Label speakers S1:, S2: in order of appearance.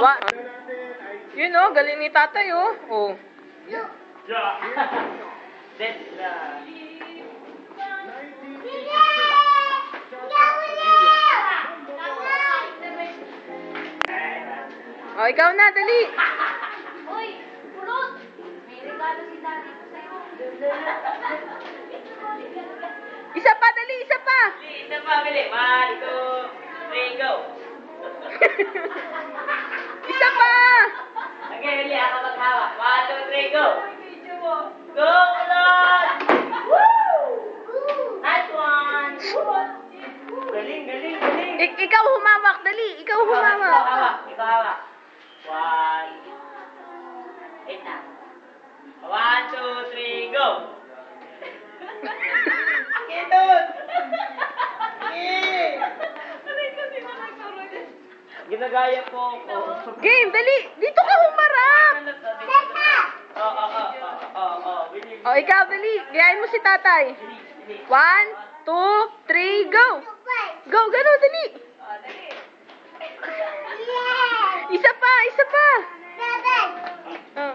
S1: What? Yun oh, galing ni tatay oh. Oh. Oh, ikaw na, dali.
S2: Uy, pulot! May regalo si daddy ko sa'yo.
S1: Isa pa, dali, isa pa.
S3: Isa pa, bili. 1, 2, 3, go.
S1: Isa pa.
S3: Okay, bili. Ako maghawak. 1, 2, 3, go. Go, Kulot! Woo! Nice one! Galing, galing, galing.
S1: Ikaw humawak, dali. Ikaw humawak.
S3: Ikaw hawak. Ikaw hawak. 1. Wait na. 1, 2, 3, go. Kitut! Ginagaya po ako.
S1: Game, dali. Dito ka humarap. Oh, ikaw, dali. Gayahin mo si tatay. 1, 2, 3, go. Go, gano'n, dali. Isa pa, isa pa. Oh.